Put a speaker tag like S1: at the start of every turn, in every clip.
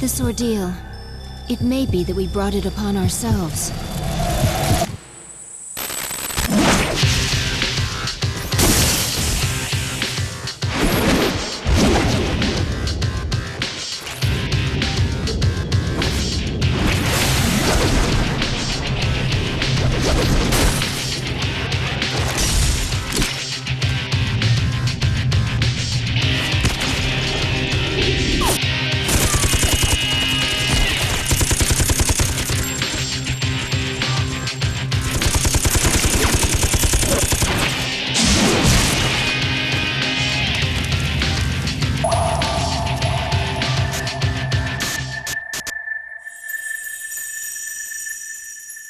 S1: this ordeal, it may be that we brought it upon ourselves.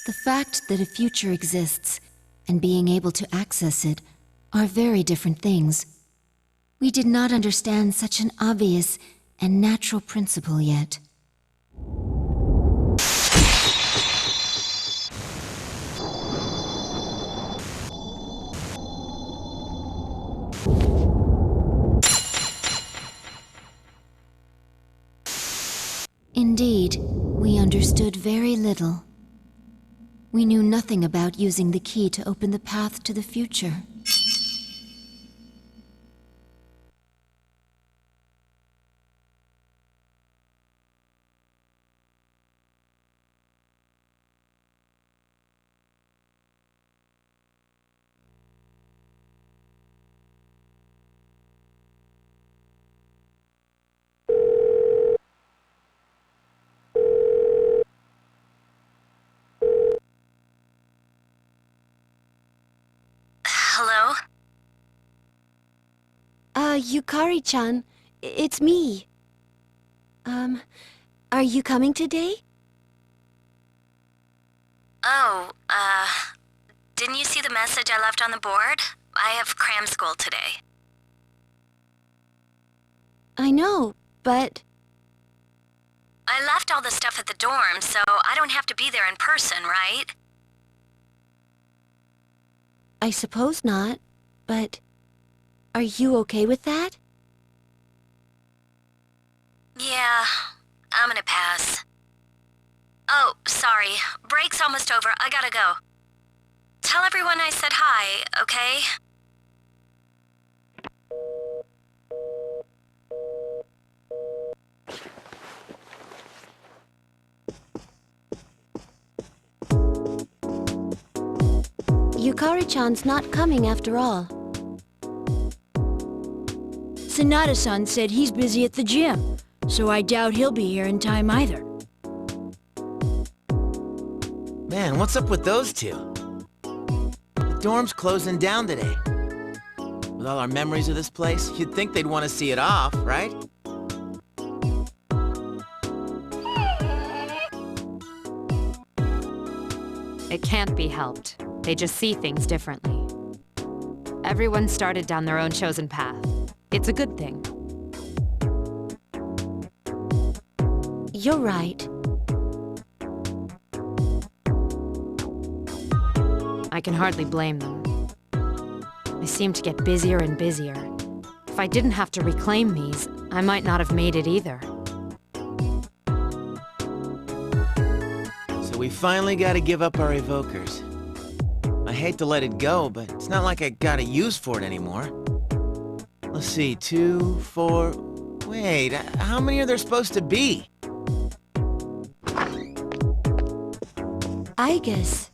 S1: The fact that a future exists and being able to access it are very different things. We did not understand such an obvious and natural principle yet. Indeed, we understood very little. We knew nothing about using the key to open the path to the future.
S2: Hello?
S3: Yukari-chan, it's me. Are you coming today?
S2: Oh, didn't you see the message I left on the board? I have cram school today.
S3: I know, but...
S2: I left all the stuff at the dorm, so I don't have to be there in person, right?
S3: I suppose not, but... Are you okay with that?
S2: Yeah, I'm gonna pass. Oh, sorry. Break's almost over. I gotta go. Tell everyone I said hi, okay?
S3: Yukari-chan's not coming after all.
S4: Sanada-san said he's busy at the gym, so I doubt he'll be here in time either.
S5: Man, what's up with those two? The dorm's closing down today. With all our memories of this place, you'd think they'd want to see it off, right?
S6: It can't be helped. They just see things differently. Everyone started down their own chosen path. It's a good thing.
S3: You're right.
S6: I can hardly blame them. They seem to get busier and busier. If I didn't have to reclaim these, I might not have made it either.
S5: So we finally gotta give up our evokers. I hate to let it go, but it's not like I got a use for it anymore. Let's see, 2, 4... Wait, how many are there supposed to be?
S3: I guess.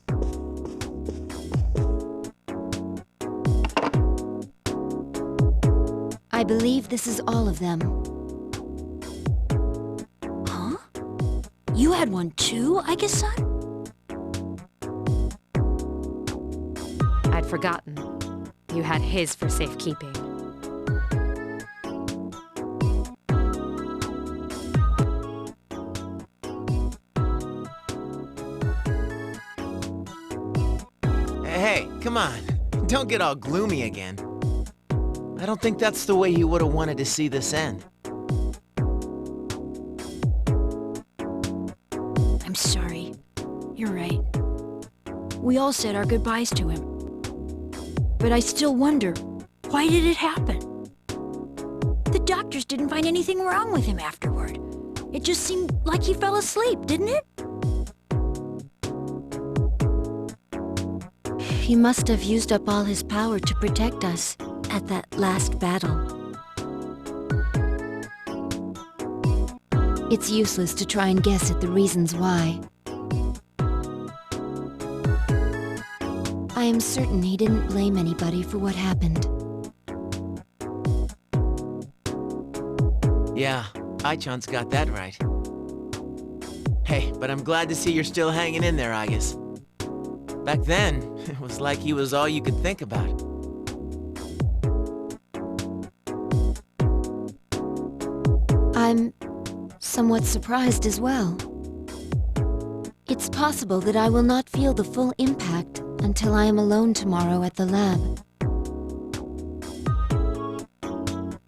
S1: I believe this is all of them.
S4: Huh? You had one too, I guess, son?
S6: I'd forgotten. You had his for safekeeping.
S5: Hey, come on. Don't get all gloomy again. I don't think that's the way you would have wanted to see this end.
S4: I'm sorry. You're right. We all said our goodbyes to him. But I still wonder, why did it happen? The doctors didn't find anything wrong with him afterward. It just seemed like he fell asleep, didn't it?
S3: He must have used up all his power to protect us at that last battle.
S1: It's useless to try and guess at the reasons why. I am certain he didn't blame anybody for what happened.
S5: Yeah, Aichan's got that right. Hey, but I'm glad to see you're still hanging in there, Agus. Back then, it was like he was all you could think about.
S1: I'm somewhat surprised as well. It's possible that I will not feel the full impact until I am alone tomorrow at the lab.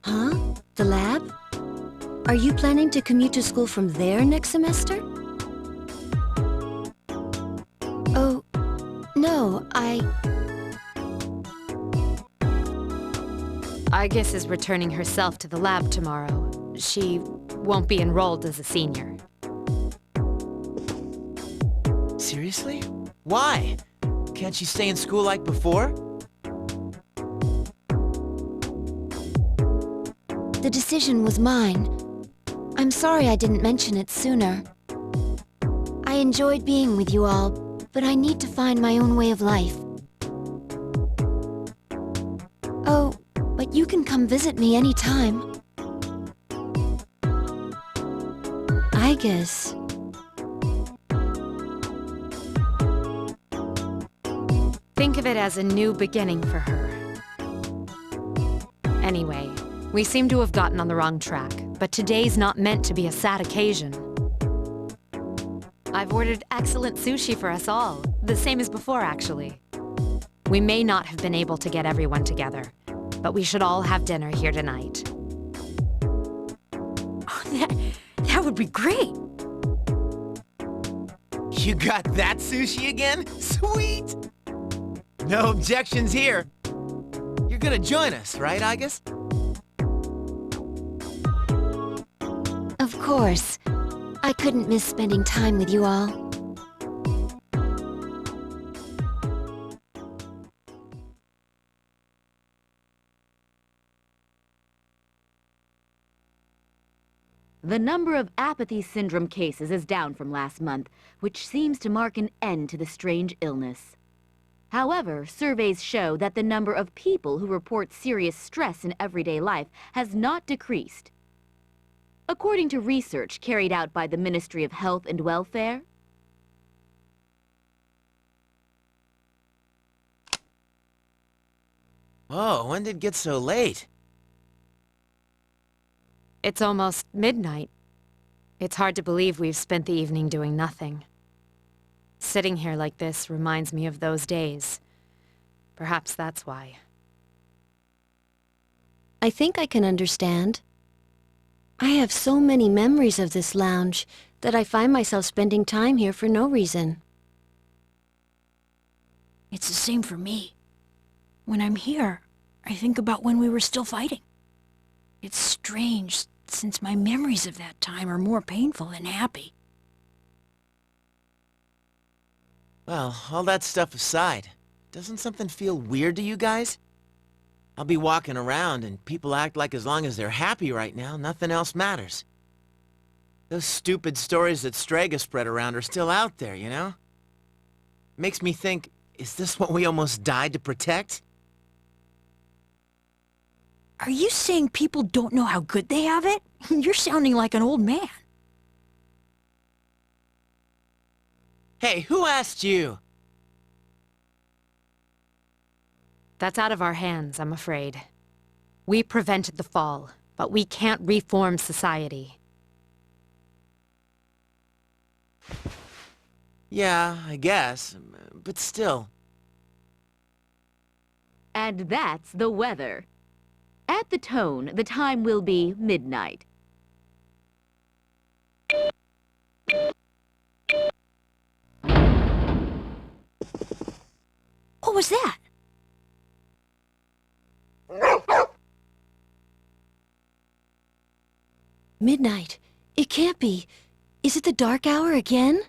S3: Huh? The lab? Are you planning to commute to school from there next semester?
S1: Oh, no,
S6: Argus is returning herself to the lab tomorrow. She won't be enrolled as a senior.
S5: Seriously? Why? Can't she stay in school like before?
S1: The decision was mine. I'm sorry I didn't mention it sooner. I enjoyed being with you all, but I need to find my own way of life. Oh, but you can come visit me anytime.
S3: I guess.
S6: Think of it as a new beginning for her. Anyway, we seem to have gotten on the wrong track, but today's not meant to be a sad occasion. I've ordered excellent sushi for us all, the same as before, actually. We may not have been able to get everyone together, but we should all have dinner here tonight.
S4: Oh, that would be great.
S5: You got that sushi again? Sweet! No objections here. You're gonna join us, right, Agus?
S1: Of course. I couldn't miss spending time with you all.
S7: The number of apathy syndrome cases is down from last month, which seems to mark an end to the strange illness. However, surveys show that the number of people who report serious stress in everyday life has not decreased. According to research carried out by the Ministry of Health and Welfare,
S5: Whoa, when did it get so late?
S6: It's almost midnight. It's hard to believe we've spent the evening doing nothing. Sitting here like this reminds me of those days. Perhaps that's why.
S3: I think I can understand. I have so many memories of this lounge that I find myself spending time here for no reason.
S4: It's the same for me. When I'm here, I think about when we were still fighting. It's strange, since my memories of that time are more painful than happy.
S5: Well, all that stuff aside, doesn't something feel weird to you guys? I'll be walking around and people act like as long as they're happy right now, nothing else matters. Those stupid stories that Strega spread around are still out there, you know? Makes me think, is this what we almost died to protect?
S4: Are you saying people don't know how good they have it? You're sounding like an old man.
S5: Hey, who asked you?
S6: That's out of our hands, I'm afraid. We prevented the fall, but we can't reform society.
S5: Yeah, I guess, but still.
S7: and that's the weather. At the tone, the time will be midnight.
S4: What was that?
S3: Midnight. It can't be. Is it the dark hour again?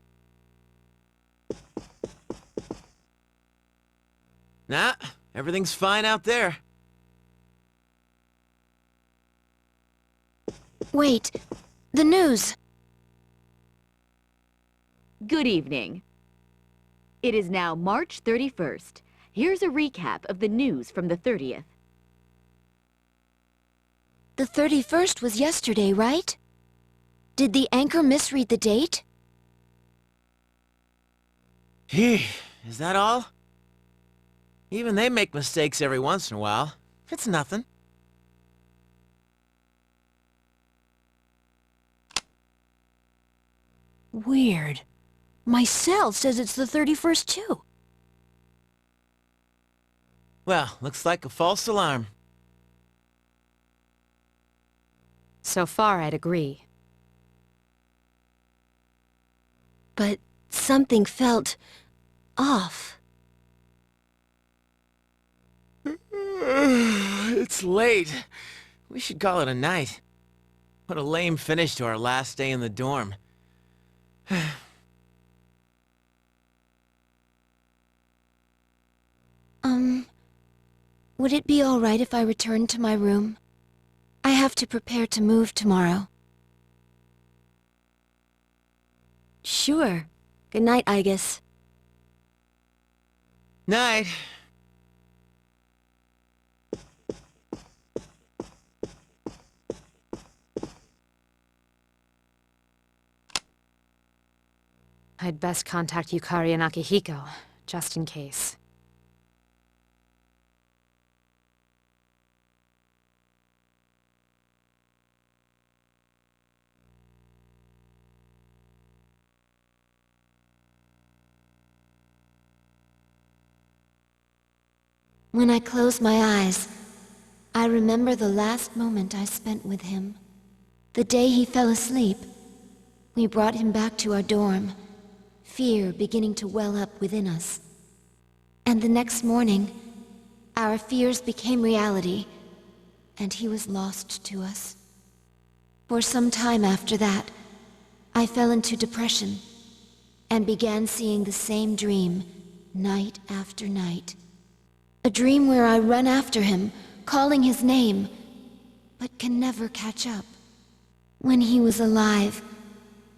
S5: Nah, everything's fine out there.
S1: Wait, the news.
S7: Good evening. It is now March 31st. Here's a recap of the news from the 30th.
S1: The 31st was yesterday, right? Did the anchor misread the date?
S5: Is that all? Even they make mistakes every once in a while. It's nothing.
S4: Weird. My cell says it's the 31st too.
S5: Well, looks like a false alarm.
S6: So far, I'd agree.
S3: But something felt off.
S5: It's late. We should call it a night. What a lame finish to our last day in the dorm.
S1: Would it be all right if I returned to my room? I have to prepare to move tomorrow.
S3: Sure. Good night, Igus.
S5: Night.
S6: I'd best contact Yukari and Akihiko, just in case.
S1: When I close my eyes, I remember the last moment I spent with him. The day he fell asleep, we brought him back to our dorm, fear beginning to well up within us. And the next morning, our fears became reality, and he was lost to us. For some time after that, I fell into depression, and began seeing the same dream, night after night. A dream where I run after him, calling his name, but can never catch up. When he was alive,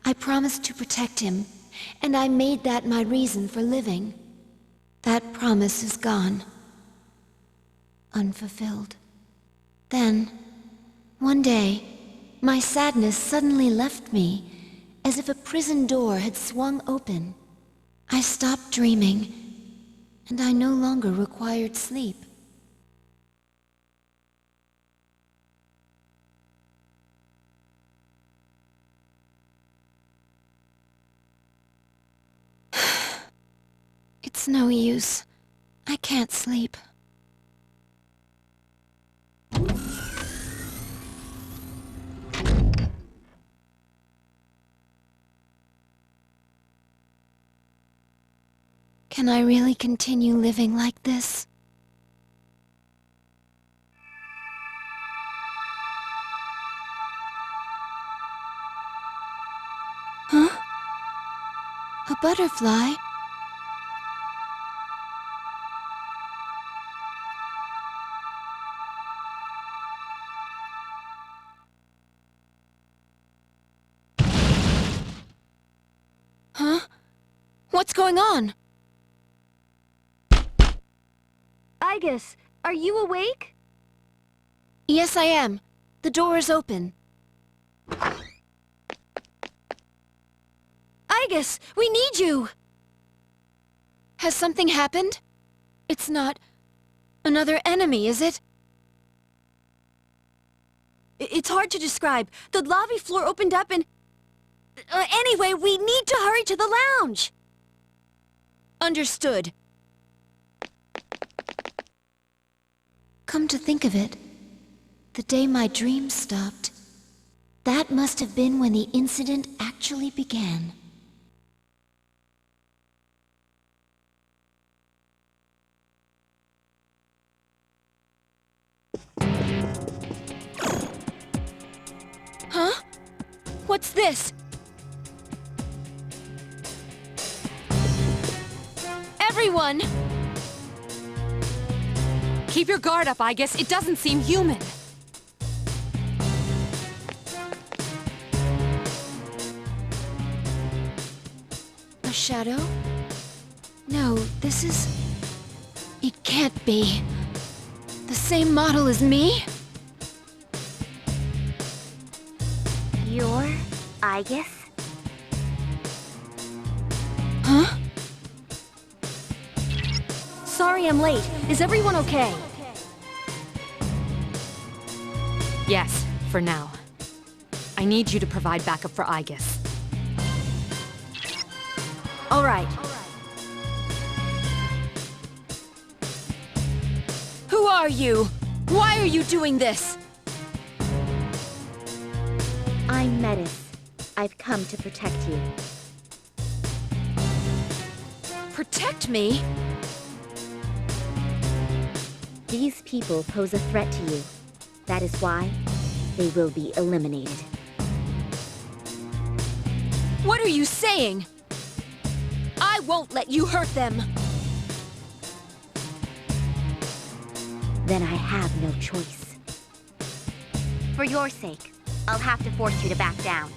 S1: I promised to protect him, and I made that my reason for living. That promise is gone. Unfulfilled. Then, one day, my sadness suddenly left me, as if a prison door had swung open. I stopped dreaming, and I no longer required sleep. It's no use. I can't sleep. Can I really continue living like this? Huh? A butterfly? Huh? What's going on?
S3: Igus, are you awake?
S1: Yes, I am. The door is open.
S3: Igus, we need you!
S1: Has something happened? It's not another enemy, is it?
S3: It's hard to describe. The lobby floor opened up and... anyway, we need to hurry to the lounge!
S1: Understood. Come to think of it, the day my dreams stopped, that must have been when the incident actually began. Huh?
S3: What's this? Everyone!
S6: Keep your guard up, I guess. It doesn't seem human.
S1: A shadow? No, this is... It can't be. The same model as me?
S8: You're Aegis?
S1: Huh?
S3: Sorry I'm late. Is everyone okay?
S6: Yes, for now. I need you to provide backup for Aegis.
S3: All right. Who are you? Why are you doing this?
S8: I'm Metis. I've come to protect you.
S3: Protect me?
S8: These people pose a threat to you. That is why they will be eliminated.
S3: What are you saying? I won't let you hurt them.
S8: Then I have no choice. For your sake, I'll have to force you to back down.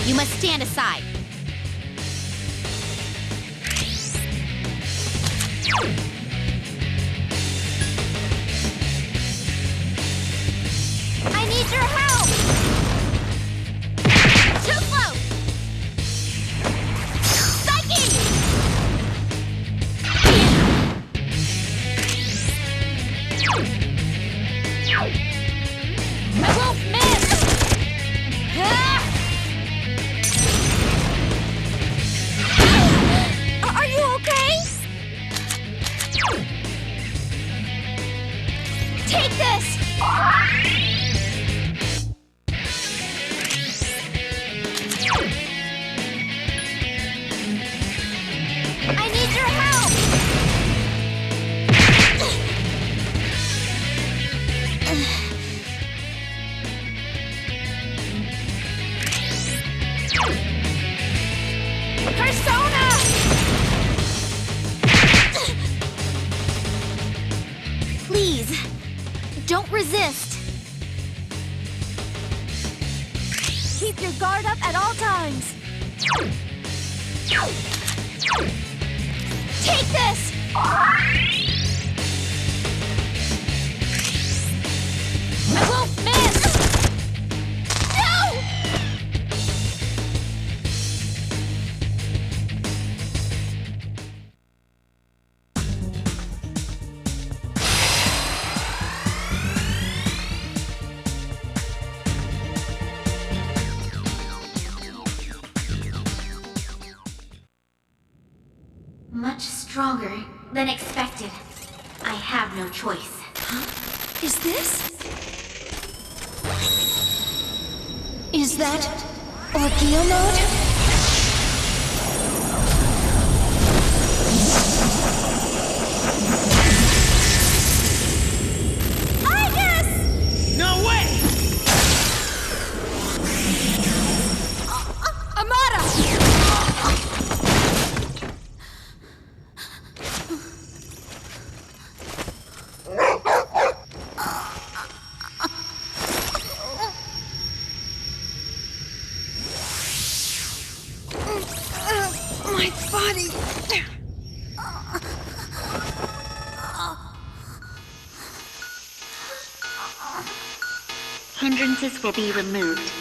S2: You must stand aside. I need your help! Too slow! Psyche! I won't miss! Ah! Are you okay? Take this! I need your help! Persona! Please, don't resist. Keep your guard up at all times. Take this! I won't miss! No! Much stronger than expected. I have no choice.
S1: Is this? Is that Ordeal mode?
S5: No way!
S1: My body!
S8: Hindrances will be removed.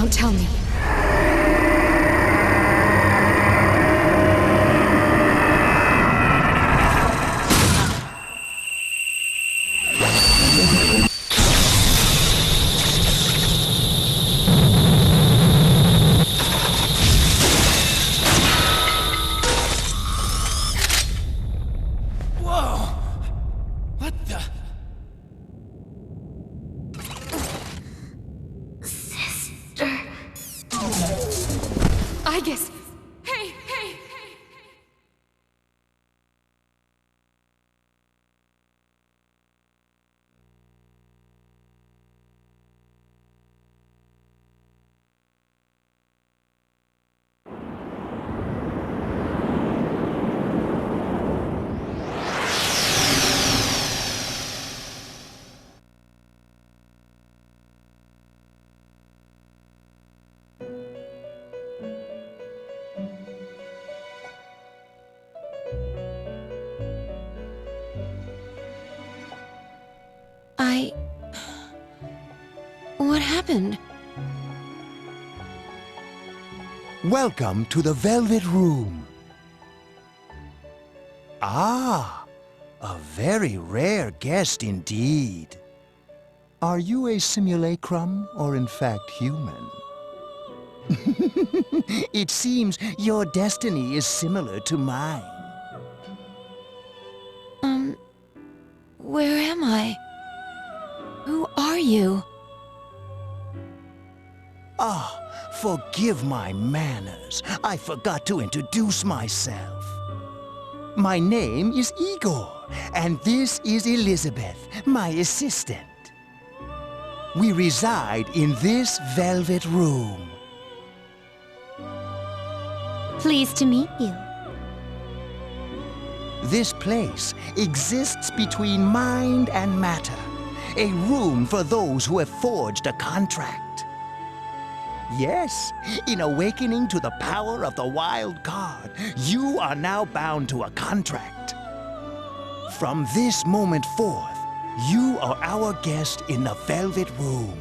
S6: Don't tell me. I guess. Hey!
S1: What happened?
S9: Welcome to the Velvet Room. Ah, a very rare guest indeed. Are you a simulacrum or in fact human? It seems your destiny is similar to mine.
S1: Where am I? Who are you?
S9: Ah, forgive my manners. I forgot to introduce myself. My name is Igor, and this is Elizabeth, my assistant. We reside in this velvet room.
S8: Pleased to meet you.
S9: This place exists between mind and matter, a room for those who have forged a contract. Yes, in awakening to the power of the wild card, you are now bound to a contract. From this moment forth, you are our guest in the Velvet Room.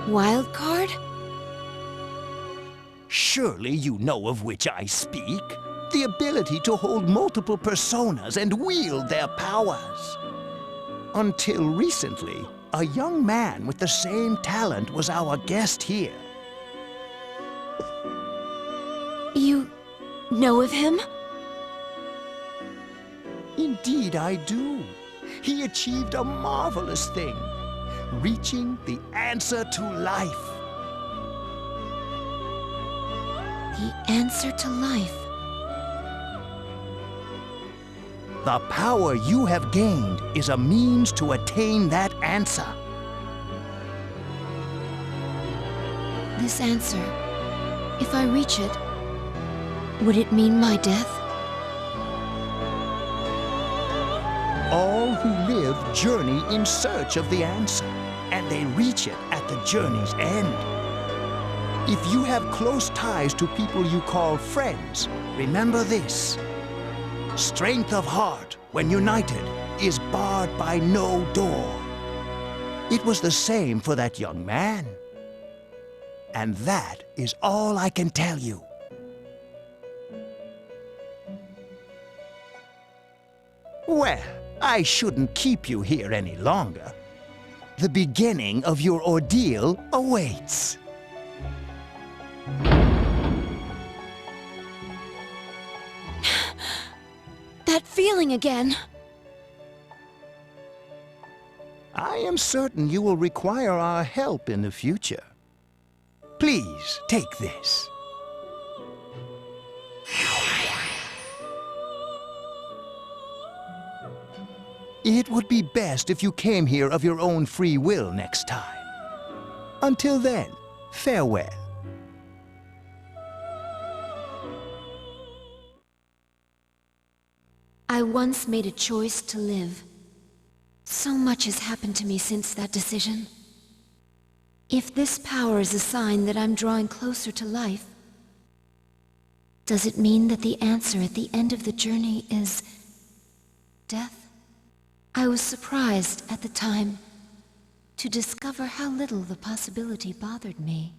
S1: Wild card?
S9: Surely you know of which I speak. The ability to hold multiple personas and wield their powers. Until recently, a young man with the same talent was our guest here.
S1: You know of him?
S9: Indeed I do. He achieved a marvelous thing, reaching the answer to life.
S1: The answer to life.
S9: The power you have gained is a means to attain that answer.
S1: This answer, if I reach it, would it mean my death?
S9: All who live journey in search of the answer, and they reach it at the journey's end. If you have close ties to people you call friends, remember this. Strength of heart, when united, is barred by no door. It was the same for that young man. And that is all I can tell you. Well, I shouldn't keep you here any longer. The beginning of your ordeal awaits.
S1: That feeling again.
S9: I am certain you will require our help in the future. Please, take this. It would be best if you came here of your own free will next time. Until then, farewell.
S1: I once made a choice to live. So much has happened to me since that decision. If this power is a sign that I'm drawing closer to life, does it mean that the answer at the end of the journey is death? I was surprised at the time, to discover how little the possibility bothered me.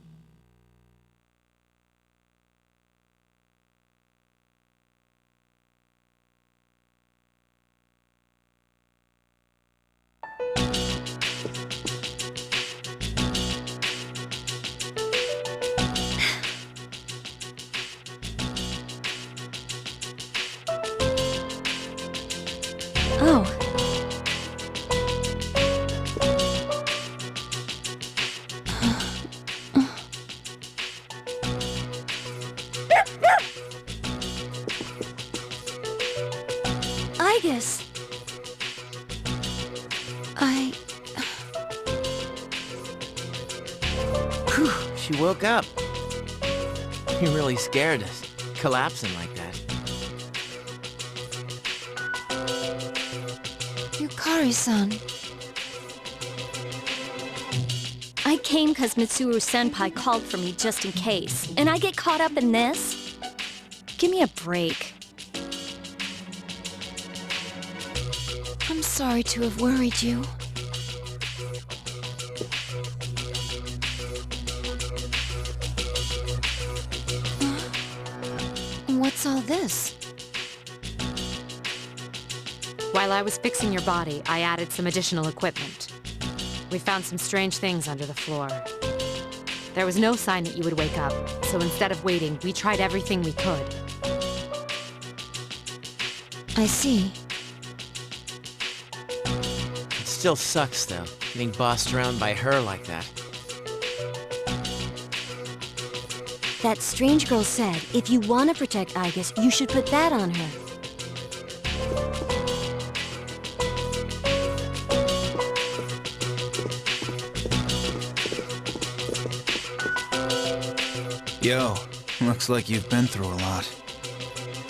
S4: Oh. Igus.
S5: Whew, she woke up. You really scared us, collapsing like that.
S1: Yukari-san.
S2: I came because Mitsuru-senpai called for me just in case, and I get caught up in this? Give me a break.
S1: I'm sorry to have worried you. What's all this?
S6: While I was fixing your body, I added some additional equipment. We found some strange things under the floor. There was no sign that you would wake up, so instead of waiting, we tried everything we could.
S1: I see.
S5: It still sucks, though, getting bossed around by her like that.
S3: That strange girl said, if you want to protect Igus, you should put that on her.
S10: Yo, looks like you've been through a lot.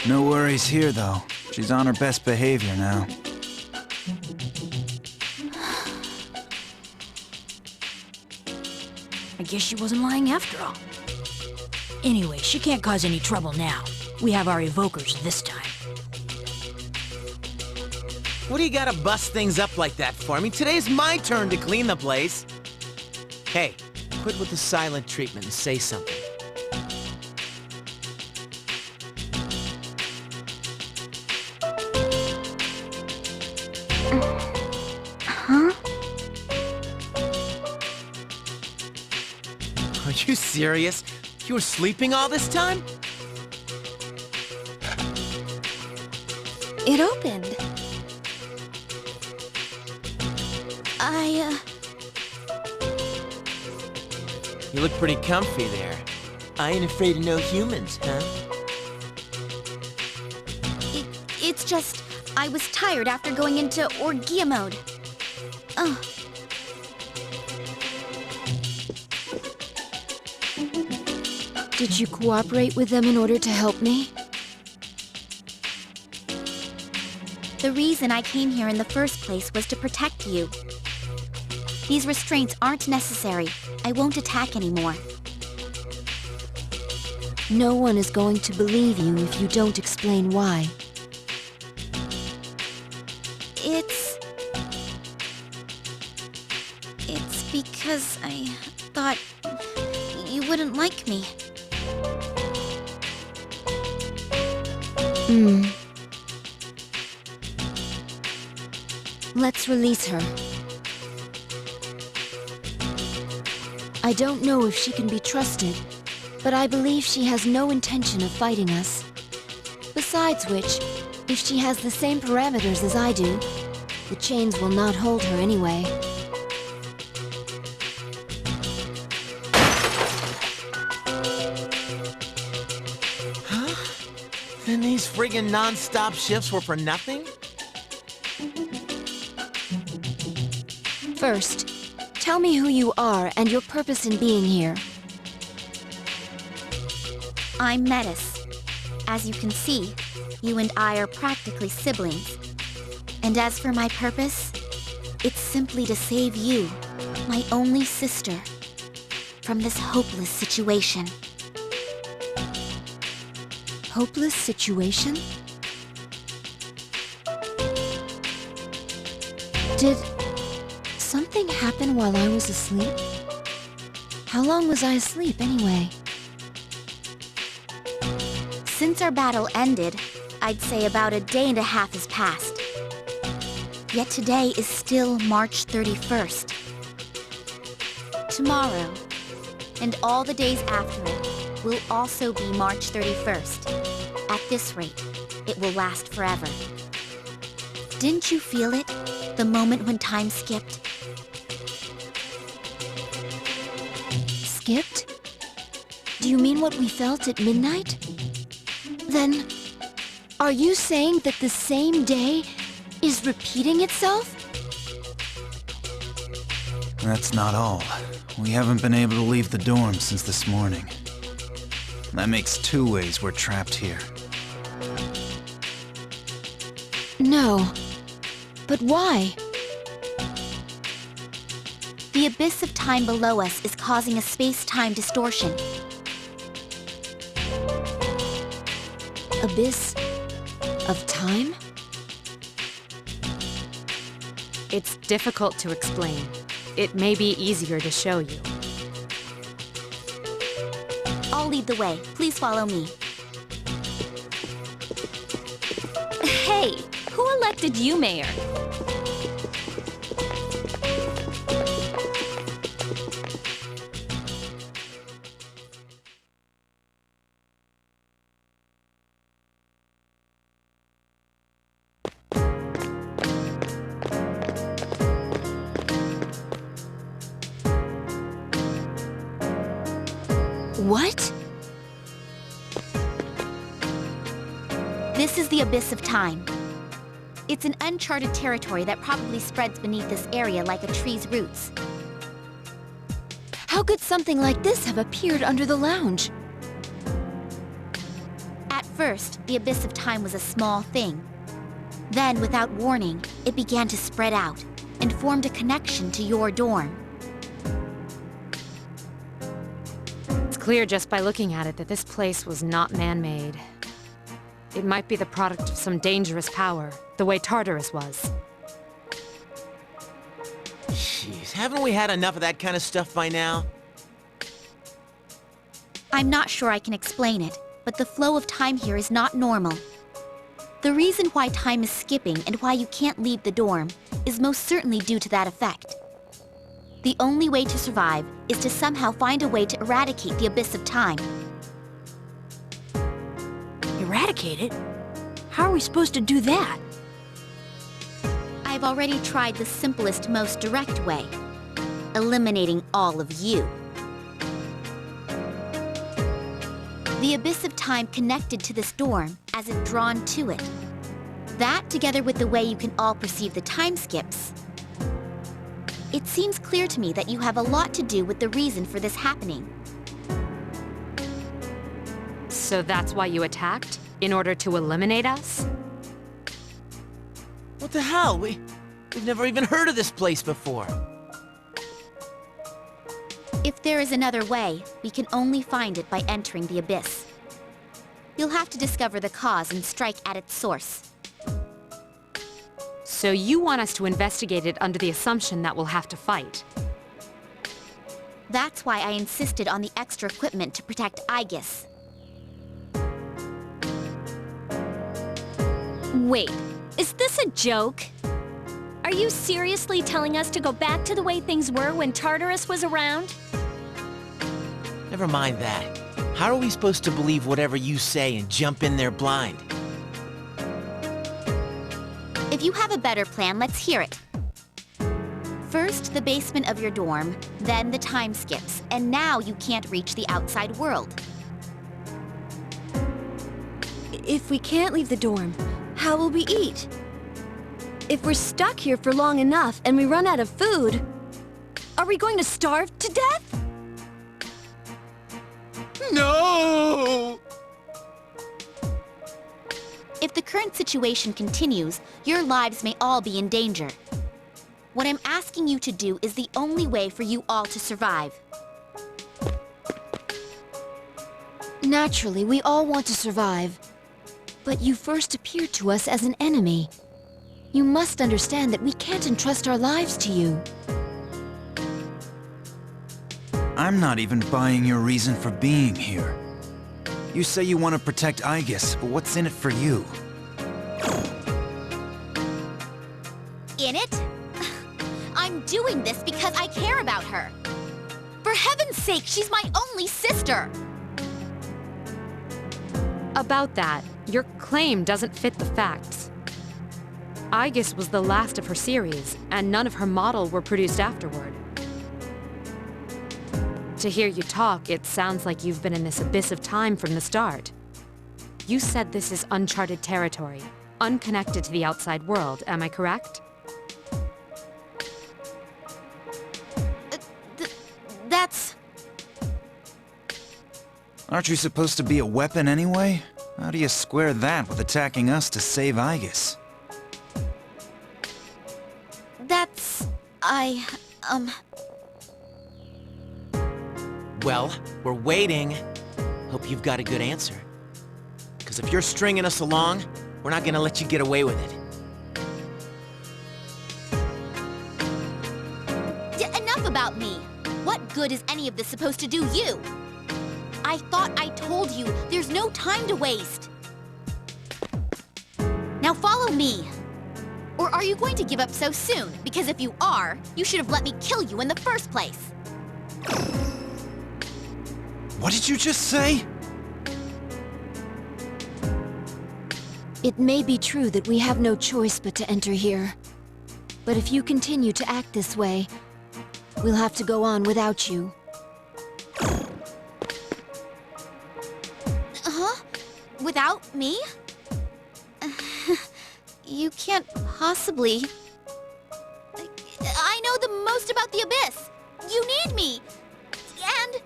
S10: No worries here, though. She's on her best behavior now.
S4: I guess she wasn't lying after all. Anyway, she can't cause any trouble now. We have our evokers this time.
S5: What do you gotta bust things up like that for? I mean, today's my turn to clean the place. Hey, quit with the silent treatment and say something.
S8: Huh?
S5: Are you serious? You were sleeping all this time?
S3: It opened.
S5: You look pretty comfy there. I ain't afraid of no humans, huh?
S8: It's just, I was tired after going into Orgia mode. Oh.
S1: Did you cooperate with them in order to help me?
S8: The reason I came here in the first place was to protect you. These restraints aren't necessary. I won't attack anymore.
S1: No one is going to believe you if you don't explain why.
S8: It's because I thought you wouldn't like me.
S1: Let's release her. I don't know if she can be trusted, but I believe she has no intention of fighting us. Besides which, if she has the same parameters as I do, the chains will not hold her anyway.
S5: Huh? Then these friggin' non-stop shifts were for nothing?
S1: First, tell me who you are and your purpose in being here.
S8: I'm Metis. As you can see, you and I are practically siblings. And as for my purpose, it's simply to save you, my only sister, from this hopeless situation.
S1: Hopeless situation? something happen while I was asleep? How long was I asleep, anyway?
S8: Since our battle ended, I'd say about a day and a half has passed. Yet today is still March 31st. Tomorrow, and all the days after it, will also be March 31st. At this rate, it will last forever. Didn't you feel it? The moment when time skipped?
S1: Skipped? Do you mean what we felt at midnight? Then, are you saying that the same day is repeating itself?
S10: That's not all. We haven't been able to leave the dorm since this morning. That makes 2 ways we're trapped here.
S1: No. But why?
S8: The abyss of time below us is causing a space-time distortion.
S1: Abyss of time?
S6: It's difficult to explain. It may be easier to show you.
S8: I'll lead the way. Please follow me.
S2: Hey, who elected you mayor?
S1: What?
S8: This is the abyss of time. It's an uncharted territory that probably spreads beneath this area like a tree's roots.
S1: How could something like this have appeared under the lounge?
S8: At first, the abyss of time was a small thing. Then, without warning, it began to spread out and formed a connection to your dorm.
S6: It's clear just by looking at it that this place was not man-made. It might be the product of some dangerous power, the way Tartarus was.
S5: Jeez, haven't we had enough of that kind of stuff by now?
S8: I'm not sure I can explain it, but the flow of time here is not normal. The reason why time is skipping and why you can't leave the dorm is most certainly due to that effect. The only way to survive is to somehow find a way to eradicate the abyss of time.
S4: Eradicate it? How are we supposed to do that?
S8: I've already tried the simplest, most direct way. Eliminating all of you. The abyss of time connected to this dorm as if drawn to it. That, together with the way you can all perceive the time skips. It seems clear to me that you have a lot to do with the reason for this happening.
S6: So that's why you attacked? In order to eliminate us?
S5: What the hell? We've never even heard of this place before.
S8: If there is another way, we can only find it by entering the abyss. You'll have to discover the cause and strike at its source.
S6: So you want us to investigate it under the assumption that we'll have to fight?
S8: That's why I insisted on the extra equipment to protect Aegis.
S2: Wait, is this a joke? Are you seriously telling us to go back to the way things were when Tartarus was around?
S5: Never mind that. How are we supposed to believe whatever you say and jump in there blind?
S8: If you have a better plan, let's hear it. First, the basement of your dorm, then the time skips, and now you can't reach the outside world.
S3: If we can't leave the dorm, how will we eat? If we're stuck here for long enough and we run out of food, are we going to starve to death?
S5: No!
S8: If the current situation continues, your lives may all be in danger. What I'm asking you to do is the only way for you all to survive.
S1: Naturally, we all want to survive. But you first appeared to us as an enemy. You must understand that we can't entrust our lives to you.
S10: I'm not even buying your reason for being here. You say you want to protect Aegis, but what's in it for you?
S8: In it? I'm doing this because I care about her. For heaven's sake, she's my only sister!
S6: About that, your claim doesn't fit the facts. Aegis was the last of her series, and none of her model were produced afterward. To hear you talk, it sounds like you've been in this abyss of time from the start. You said this is uncharted territory, unconnected to the outside world, am I correct?
S8: That's...
S10: Aren't you supposed to be a weapon anyway? How do you square that with attacking us to save Aegis?
S8: that's...
S5: Well, we're waiting. Hope you've got a good answer. Because if you're stringing us along, we're not gonna let you get away with it.
S8: Enough about me! What good is any of this supposed to do you? I thought I told you, there's no time to waste. Now follow me. Or are you going to give up so soon? Because if you are, you should have let me kill you in the first place.
S10: What did you just say?
S1: It may be true that we have no choice but to enter here. But if you continue to act this way, we'll have to go on without you.
S8: Huh? Without me? You can't possibly... I know the most about the Abyss! You need me! And...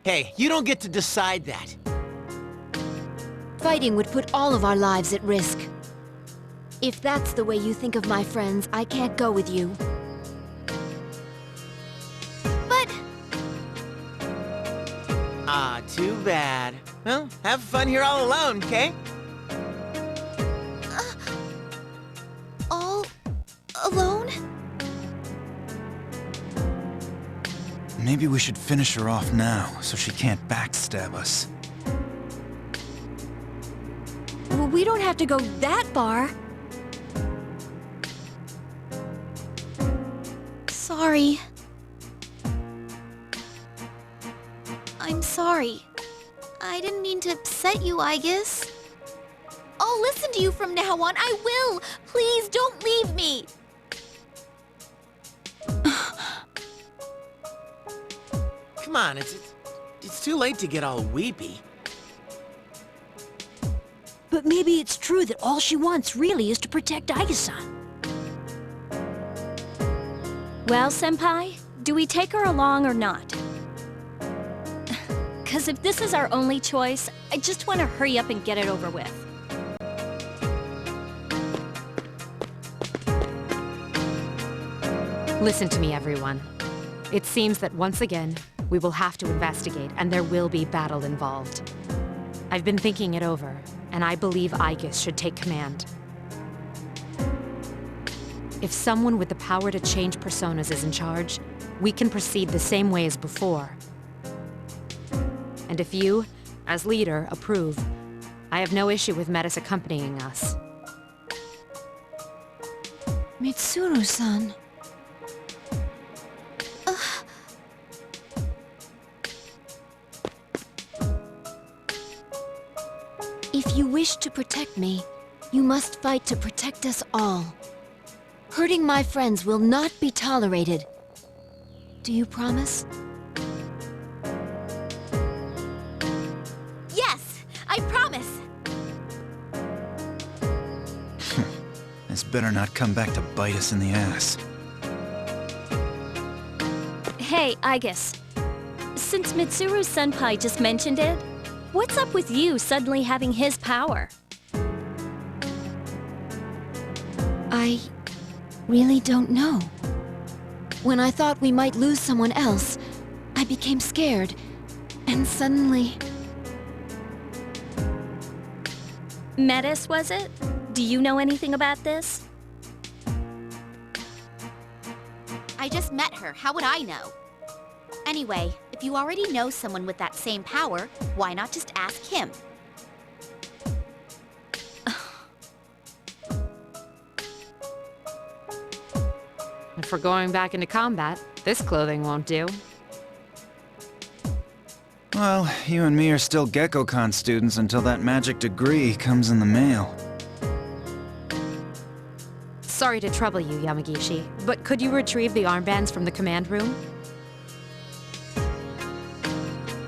S5: Hey, you don't get to decide that.
S1: Fighting would put all of our lives at risk. If that's the way you think of my friends, I can't go with you.
S8: But...
S5: Ah, too bad. Well, have fun here all alone, okay?
S8: all... alone?
S10: Maybe we should finish her off now, so she can't backstab us.
S3: Well, we don't have to go that far.
S8: Sorry. I'm sorry. I didn't mean to upset you, Aegis. I'll listen to you from now on. I will! Please, don't leave me!
S5: Come on, it's too late to get all weepy.
S4: But maybe it's true that all she wants really is to protect Aegis-san.
S3: Well, Senpai, do we take her along or not? 'Cause if this is our only choice, I just want to hurry up and get it over with.
S6: Listen to me, everyone. It seems that once again, we will have to investigate, and there will be battle involved. I've been thinking it over, and I believe Aegis should take command. If someone with the power to change personas is in charge, we can proceed the same way as before. And if you, as leader, approve, I have no issue with Metis accompanying us.
S1: Mitsuru-san. If you wish to protect me, you must fight to protect us all. Hurting my friends will not be tolerated. Do you promise?
S8: Yes, I promise!
S10: This better not come back to bite us in the ass.
S3: Hey, Aegis. Since Mitsuru-senpai just mentioned it, what's up with you suddenly having his power?
S1: I really don't know. When I thought we might lose someone else, I became scared, and suddenly...
S2: Metis, was it? Do you know anything about this?
S8: I just met her. How would I know? Anyway, if you already know someone with that same power, why not just ask him?
S6: If we're going back into combat, this clothing won't do.
S10: Well, you and me are still GeckoCon students until that magic degree comes in the mail.
S6: Sorry to trouble you, Yamagishi, but could you retrieve the armbands from the command room?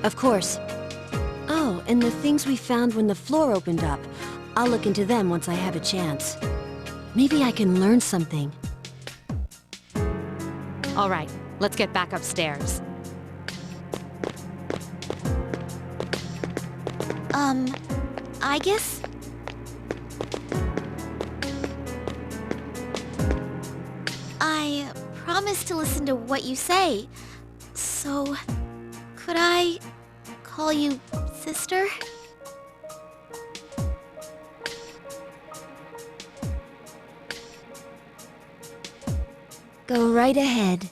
S3: Of course. Oh, and the things we found when the floor opened up. I'll look into them once I have a chance. Maybe I can learn something.
S6: All right, let's get back upstairs.
S8: I guess... I promise to listen to what you say. So, could I call you sister?
S3: Go right ahead.